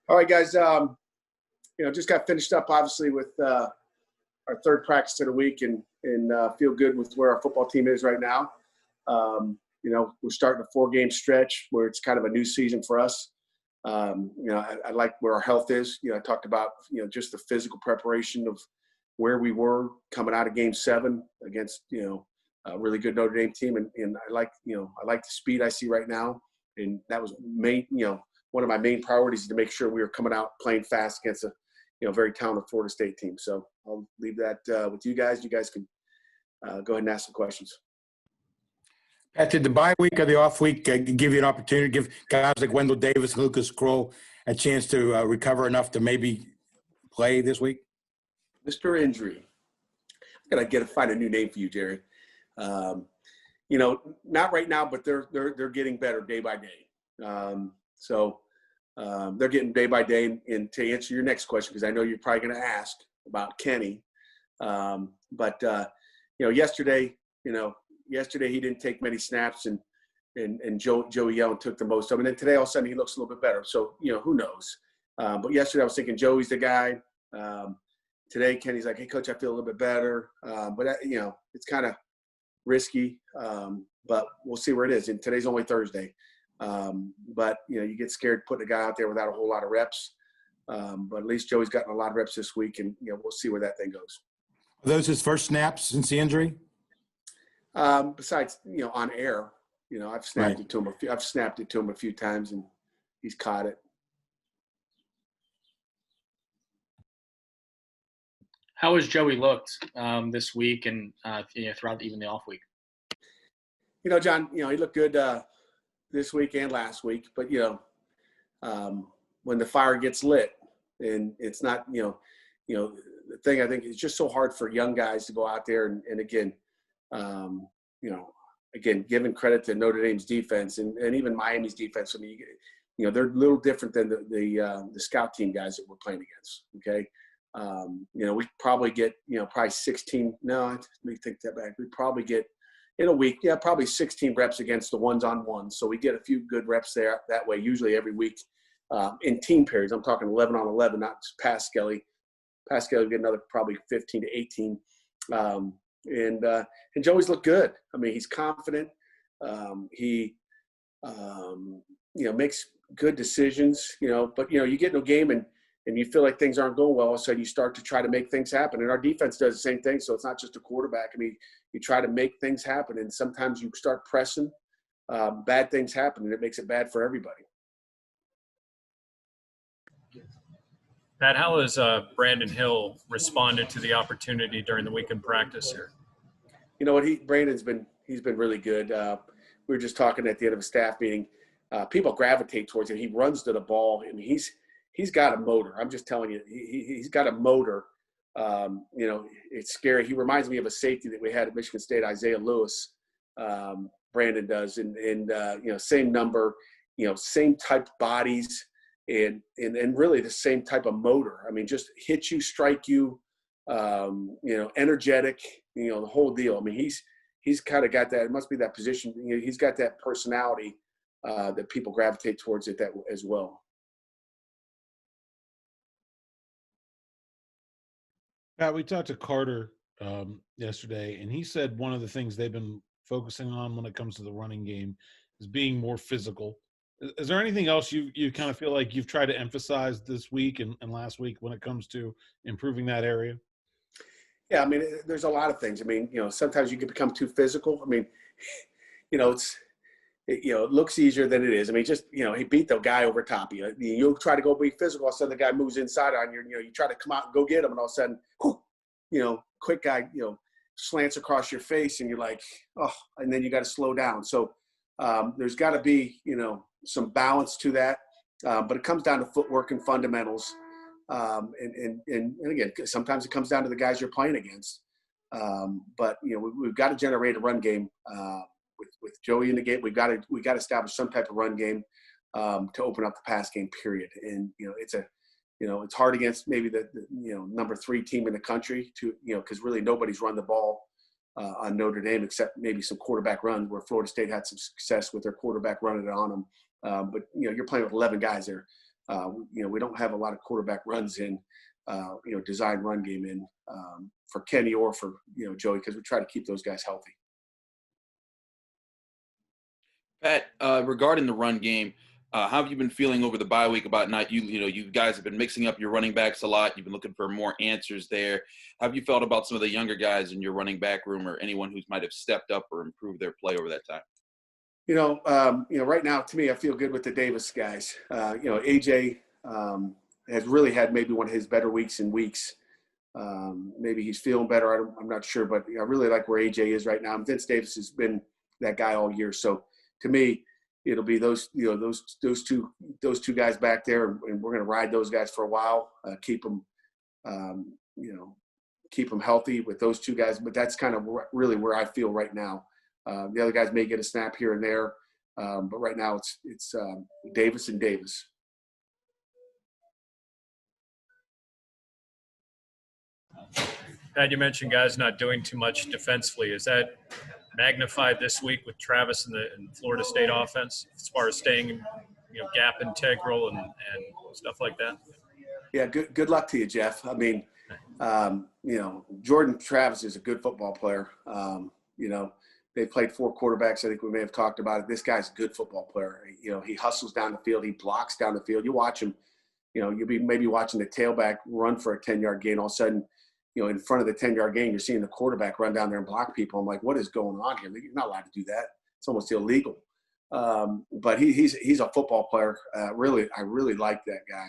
All right, guys. Just got finished up, obviously, with our third practice of the week, and feel good with where our football team is right now. We're starting a 4-game stretch where it's kind of a new season for us. I like where our health is. I talked about just the physical preparation of where we were coming out of Game 7 against a really good Notre Dame team, and I like the speed I see right now, and that was one of my main priorities is to make sure we were coming out playing fast against a very talented Florida State team. So I'll leave that with you guys. You guys can go ahead and ask some questions. Pat, did the bye week or the off week give you an opportunity to give guys like Wendell Davis, Lucas Kroll a chance to recover enough to maybe play this week? Mr. Injury. I'm gonna find a new name for you, Jerry. Not right now, but they're getting better day by day. So they're getting day by day. And to answer your next question, because I know you're probably going to ask about Kenny, but yesterday he didn't take many snaps, and Joey Yellen took the most of them. And then today, all of a sudden, he looks a little bit better. So who knows? But yesterday, I was thinking Joey's the guy. Today, Kenny's like, "Hey, coach, I feel a little bit better," but it's kind of risky. But we'll see where it is. And today's only Thursday. But you get scared putting a guy out there without a whole lot of reps. But at least Joey's gotten a lot of reps this week, and we'll see where that thing goes. Are those his first snaps since the injury? Besides, on air, I've snapped it to him. I've snapped it to him a few times, and he's caught it. How has Joey looked this week and throughout even the off week? John, he looked good this week and last week, but when the fire gets lit, and it's not, the thing I think is just so hard for young guys to go out there and again, giving credit to Notre Dame's defense and even Miami's defense. I mean, they're a little different than the scout team guys that we're playing against. Okay. We probably get, probably 16. No, let me take that back. We probably get in a week, probably 16 reps against the ones-on-ones. So we get a few good reps there that way, usually every week in team periods. I'm talking 11 on 11, not just pass Skelly. Pass Skelly will get another probably 15 to 18. And Joey's looked good. I mean, he's confident. He makes good decisions, but, you get in a game and you feel like things aren't going well, all of a sudden you start to try to make things happen. And our defense does the same thing, so it's not just a quarterback. I mean, you try to make things happen, and sometimes you start pressing, bad things happen, and it makes it bad for everybody. Pat, how has Brandon Hill responded to the opportunity during the weekend practice here? You know what, Brandon's been really good. We were just talking at the end of a staff meeting. People gravitate towards him. He runs to the ball. I mean, he's got a motor. I'm just telling you, he's got a motor. It's scary. He reminds me of a safety that we had at Michigan State, Isaiah Lewis. Brandon does, and same number, same type bodies, and really the same type of motor. I mean, just hit you, strike you, energetic, the whole deal. I mean, he's kind of got that. It must be that position. He's got that personality that people gravitate towards it that as well. Pat, we talked to Carter yesterday, and he said one of the things they've been focusing on when it comes to the running game is being more physical. Is there anything else you kind of feel like you've tried to emphasize this week and last week when it comes to improving that area? Yeah, I mean, there's a lot of things. I mean, sometimes you can become too physical. I mean, it looks easier than it is. I mean, just, he beat the guy over top of you. You'll try to go be physical. All of a sudden the guy moves inside on you. You try to come out and go get him. And all of a sudden, quick guy, slants across your face and you're like, oh, and then you got to slow down. So there's got to be, some balance to that. But it comes down to footwork and fundamentals. And again, sometimes it comes down to the guys you're playing against. But, we've got to generate a run game. With Joey in the game, we got to establish some type of run game to open up the pass game. Period. And it's hard against maybe the number 3 team in the country to because really nobody's run the ball on Notre Dame except maybe some quarterback runs where Florida State had some success with their quarterback running it on them. But you're playing with 11 guys there. We don't have a lot of quarterback runs in, design run game in for Kenny or for, Joey, because we try to keep those guys healthy. Pat, regarding the run game, how have you been feeling over the bye week about you guys have been mixing up your running backs a lot. You've been looking for more answers there. How have you felt about some of the younger guys in your running back room or anyone who might have stepped up or improved their play over that time? Right now, to me, I feel good with the Davis guys. AJ has really had maybe one of his better weeks in weeks. Maybe he's feeling better. I'm not sure, but I really like where AJ is right now. And Vince Davis has been that guy all year. So to me, it'll be those two guys back there, and we're going to ride those guys for a while. Keep them healthy with those two guys. But that's kind of really where I feel right now. The other guys may get a snap here and there, but right now it's Davis and Davis. Pat, you mentioned guys not doing too much defensively. Is that magnified this week with Travis and Florida State offense as far as staying, gap integral and stuff like that? Yeah, good luck to you, Jeff. I mean, Jordan Travis is a good football player. They played 4 quarterbacks. I think we may have talked about it. This guy's a good football player. He hustles down the field. He blocks down the field. You watch him, you'll be maybe watching the tailback run for a 10-yard gain. All of a sudden, in front of the 10-yard gain, you're seeing the quarterback run down there and block people. I'm like, what is going on here? You're not allowed to do that. It's almost illegal. But he's a football player. I really like that guy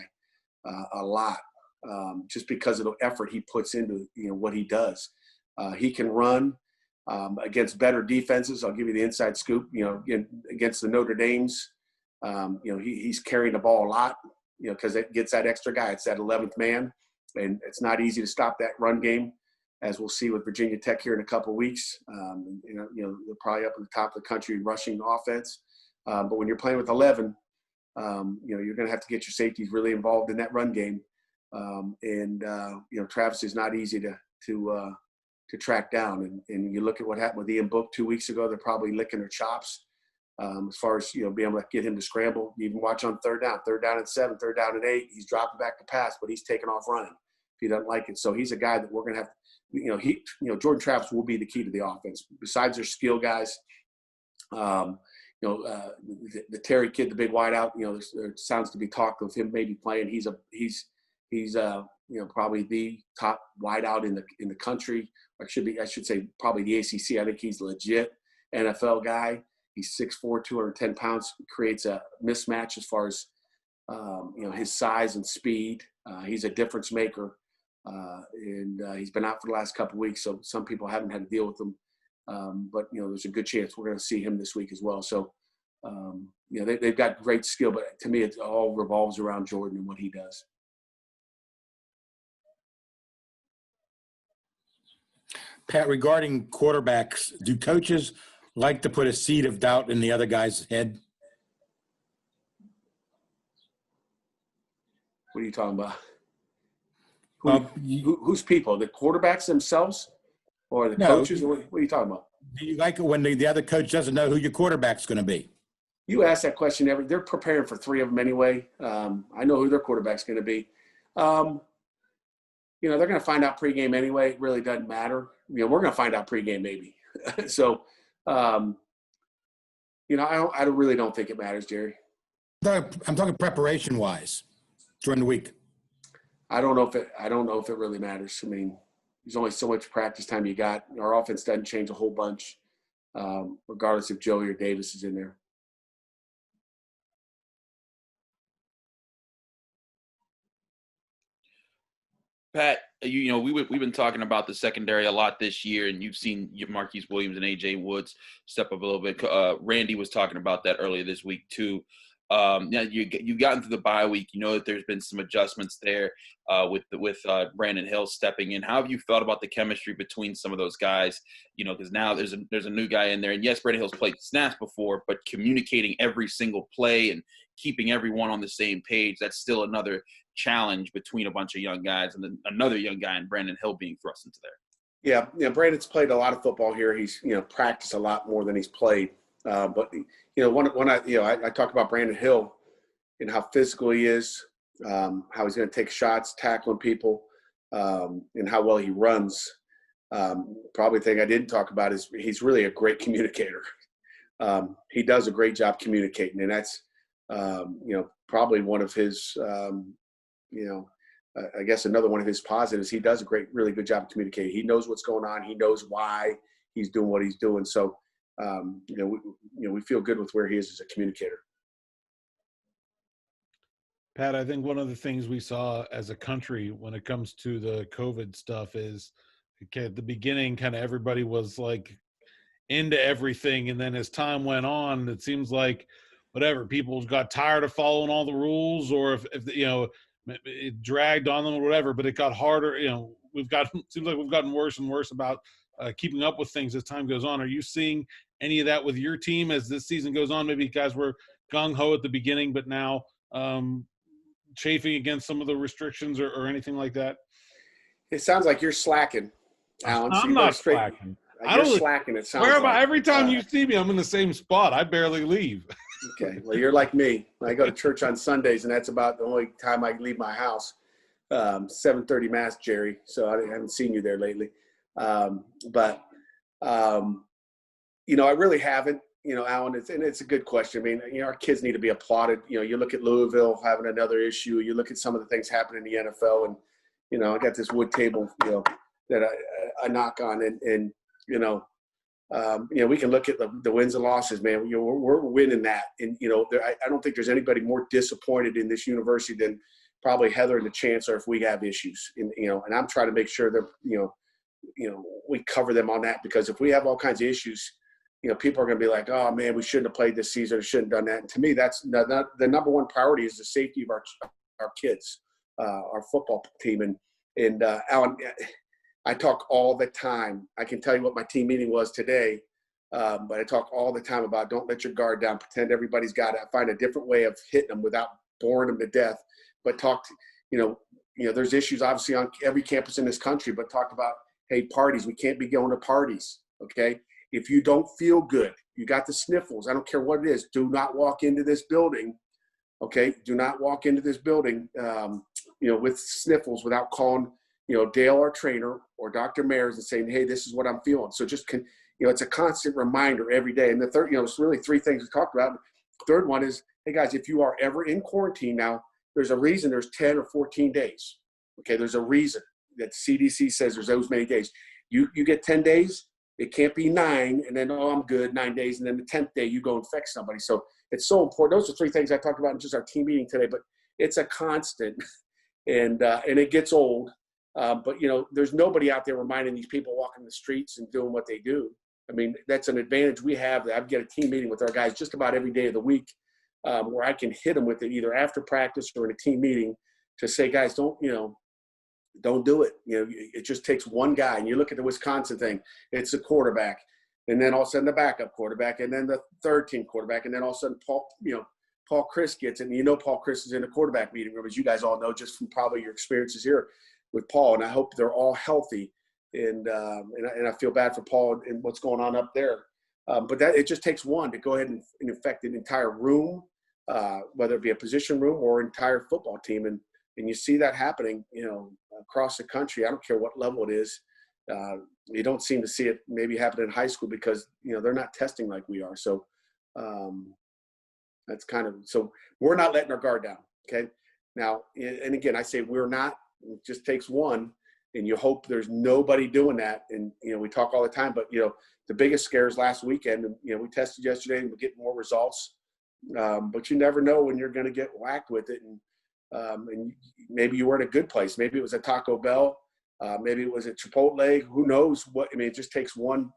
a lot, just because of the effort he puts into what he does. He can run against better defenses. I'll give you the inside scoop. Against the Notre Dames, he's carrying the ball a lot. Because it gets that extra guy. It's that 11th man. And it's not easy to stop that run game, as we'll see with Virginia Tech here in a couple of weeks. They're probably up at the top of the country rushing offense. But when you're playing with 11, you're going to have to get your safeties really involved in that run game. Travis is not easy to track down. And you look at what happened with Ian Book 2 weeks ago. They're probably licking their chops as far as being able to get him to scramble. You even watch on third down and 7, third down and 8. He's dropping back to pass, but he's taking off running if he doesn't like it. So he's a guy that we're going to have. Jordan Travis will be the key to the offense. Besides their skill guys, the Terry kid, the big wideout. There sounds to be talk of him maybe playing. He's probably the top wideout in the country. I should say probably the ACC. I think he's legit NFL guy. He's 6'4", 210 pounds. Creates a mismatch as far as his size and speed. He's a difference maker, and he's been out for the last couple of weeks. So some people haven't had to deal with him. But there's a good chance we're going to see him this week as well. So they've got great skill, but to me it all revolves around Jordan and what he does. Pat, regarding quarterbacks, do coaches like to put a seed of doubt in the other guy's head? What are you talking about? Who's people? The quarterbacks themselves, or the coaches? What are you talking about? Do you like it when the other coach doesn't know who your quarterback's going to be? You ask that question they're preparing for 3 of them anyway. I know who their quarterback's going to be. They're going to find out pregame anyway. It really doesn't matter. We're going to find out pregame maybe. So, I really don't think it matters, Jerry. I'm talking preparation-wise during the week. I don't know if it really matters. I mean, there's only so much practice time you got. Our offense doesn't change a whole bunch, regardless if Joey or Davis is in there. Pat, we've been talking about the secondary a lot this year, and you've seen Marquise Williams and AJ Woods step up a little bit. Randy was talking about that earlier this week too. You've gotten through the bye week. You know that there's been some adjustments there with Brandon Hill stepping in. How have you felt about the chemistry between some of those guys? Because now there's a new guy in there, and yes, Brandon Hill's played snaps before, but communicating every single play and keeping everyone on the same page, that's still another challenge between a bunch of young guys, and then another young guy in Brandon Hill being thrust into there. Yeah, Brandon's played a lot of football here. He's practiced a lot more than he's played. But when I talk about Brandon Hill and how physical he is, how he's going to take shots, tackling people, and how well he runs. Probably the thing I didn't talk about is he's really a great communicator. He does a great job communicating, and that's, probably one of his, I guess another one of his positives. He does a really good job of communicating. He knows what's going on. He knows why he's doing what he's doing. So, we feel good with where he is as a communicator. Pat, I think one of the things we saw as a country when it comes to the COVID stuff is, okay, at the beginning, kind of everybody was like into everything. And then as time went on, it seems like whatever, people got tired of following all the rules, or if it dragged on them or whatever, but it got harder. Seems like we've gotten worse and worse about keeping up with things as time goes on. Are you seeing any of that with your team as this season goes on? Maybe you guys were gung-ho at the beginning, but now chafing against some of the restrictions or anything like that? It sounds like you're slacking, Alan. I'm not slacking. You're slacking, it sounds like. Every time you see me, I'm in the same spot. I barely leave. Okay. Well, you're like me. I go to church on Sundays, and that's about the only time I leave my house. 7:30 mass, Jerry. So I haven't seen you there lately. But I really haven't. Alan, it's a good question. I mean, our kids need to be applauded. You look at Louisville having another issue. You look at some of the things happening in the NFL, and I got this wood table, that I knock on, and we can look at the wins and losses, man. We're winning that, and I don't think there's anybody more disappointed in this university than probably Heather and the chancellor if we have issues, and I'm trying to make sure that we cover them on that, because if we have all kinds of issues, people are going to be like, oh man, we shouldn't have played this season, or shouldn't have done that. And to me, that's the number one priority is the safety of our kids, our football team, and Alan. I talk all the time. I can tell you what my team meeting was today, but I talk all the time about don't let your guard down. Pretend everybody's got it. Find a different way of hitting them without boring them to death. But there's issues obviously on every campus in this country. But talk about, hey, parties. We can't be going to parties. Okay, if you don't feel good, you got the sniffles. I don't care what it is. Do not walk into this building. Okay, do not walk into this building, with sniffles without calling, Dale, our trainer, or Dr. Mayers, and saying, hey, this is what I'm feeling. So just, it's a constant reminder every day. And the third, it's really three things we talked about. The third one is, hey, guys, if you are ever in quarantine now, there's a reason there's 10 or 14 days. Okay, there's a reason that CDC says there's those many days. You get 10 days, it can't be 9, and then, I'm good, 9 days, and then the 10th day you go infect somebody. So it's so important. Those are three things I talked about in just our team meeting today, but it's a constant, and it gets old. But there's nobody out there reminding these people walking the streets and doing what they do. I mean, that's an advantage we have. I've got a team meeting with our guys just about every day of the week, where I can hit them with it either after practice or in a team meeting to say, guys, don't do it. It just takes one guy. And you look at the Wisconsin thing, it's the quarterback, and then all of a sudden the backup quarterback, and then the third team quarterback, and then all of a sudden Paul Chris gets it. And Paul Chris is in the quarterback meeting room, as you guys all know, just from probably your experiences here with Paul, and I hope they're all healthy, and I feel bad for Paul and what's going on up there. But that it just takes one to go ahead and infect an entire room, whether it be a position room or entire football team, and you see that happening, across the country. I don't care what level it is. You don't seem to see it maybe happen in high school because they're not testing like we are. So that's so we're not letting our guard down. Okay, now, and again, I say we're not. It just takes one, and you hope there's nobody doing that. And, we talk all the time, but, the biggest scares last weekend, and, we tested yesterday and we're getting more results. But you never know when you're going to get whacked with it. And maybe you were in a good place. Maybe it was a Taco Bell. Maybe it was a Chipotle. Who knows what? I mean, it just takes one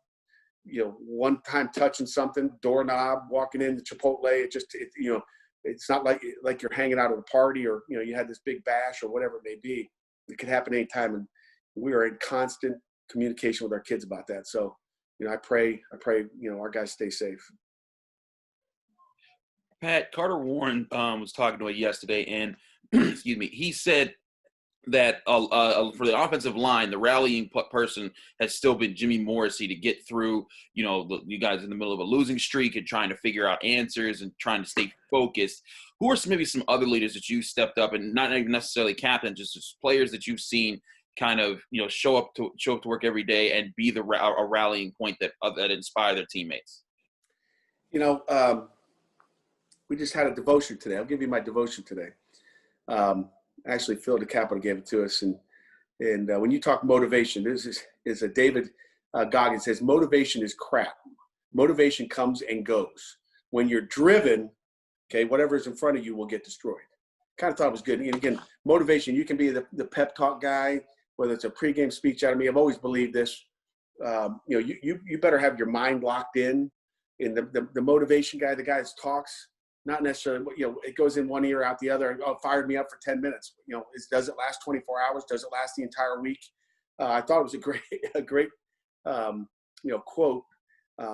time touching something, doorknob, walking into Chipotle. It's not like you're hanging out at a party or, you had this big bash or whatever it may be. It could happen anytime. And we are in constant communication with our kids about that. So, I pray, our guys stay safe. Pat, Carter Warren was talking to it yesterday, and excuse me, he said that for the offensive line, the rallying person has still been Jimmy Morrissey to get through, you guys in the middle of a losing streak and trying to figure out answers and trying to stay focused. Who are maybe some other leaders that you stepped up, and not even necessarily captain, just players that you've seen kind of, show up to work every day and be a rallying point that inspire their teammates? We just had a devotion today. I'll give you my devotion today. Actually, Phil DeCapito gave it to us. And when you talk motivation, this is a David Goggins says, motivation is crap. Motivation comes and goes. When you're driven, okay, whatever is in front of you will get destroyed. Kind of thought it was good. And again, motivation, you can be the pep talk guy, whether it's a pregame speech out of me. I've always believed this. You better have your mind locked in. And the motivation guy, the guy that talks, not necessarily, it goes in one ear, out the other. Oh, fired me up for 10 minutes. Does it last 24 hours? Does it last the entire week? I thought it was a great quote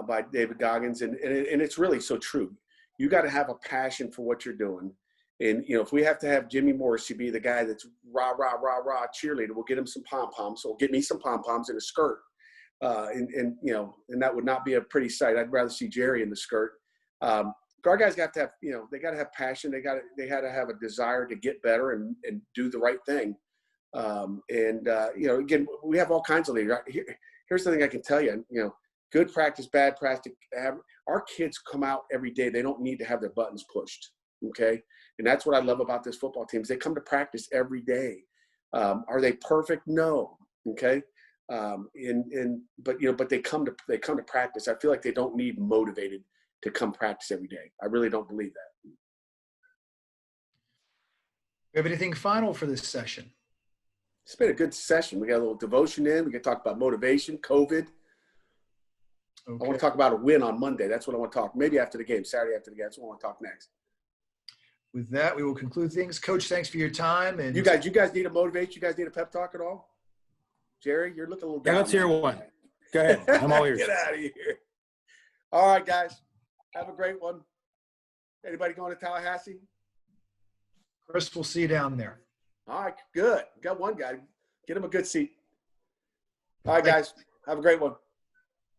by David Goggins. And it's really so true. You got to have a passion for what you're doing. And, if we have to have Jimmy Morrissey be the guy that's rah, rah, rah, rah cheerleader, we'll get him some pom-poms. So we'll get me some pom-poms and a skirt. And that would not be a pretty sight. I'd rather see Jerry in the skirt. Our guys got to have, they got to have passion. They got to have a desire to get better and do the right thing. Again, we have all kinds of leaders. Here's the thing I can tell you, good practice, bad practice. Our kids come out every day. They don't need to have their buttons pushed. Okay. And that's what I love about this football team is they come to practice every day. Are they perfect? No. Okay. But they come to practice. I feel like they don't need motivated to come practice every day. I really don't believe that. You have anything final for this session? It's been a good session. We got a little devotion in. We can talk about motivation, COVID. Okay. I want to talk about a win on Monday. That's what I want to talk. Maybe after the game, Saturday after the game. That's what I want to talk next. With that, we will conclude things. Coach, thanks for your time. And you guys need a motivation? You guys need a pep talk at all? Jerry, you're looking a little down. Yeah, let's hear one. Go ahead. I'm all ears. Get out of here. All right, guys. Have a great one. Anybody going to Tallahassee? Chris, we'll see you down there. All right, good. Got one guy. Get him a good seat. All right, guys. Have a great one.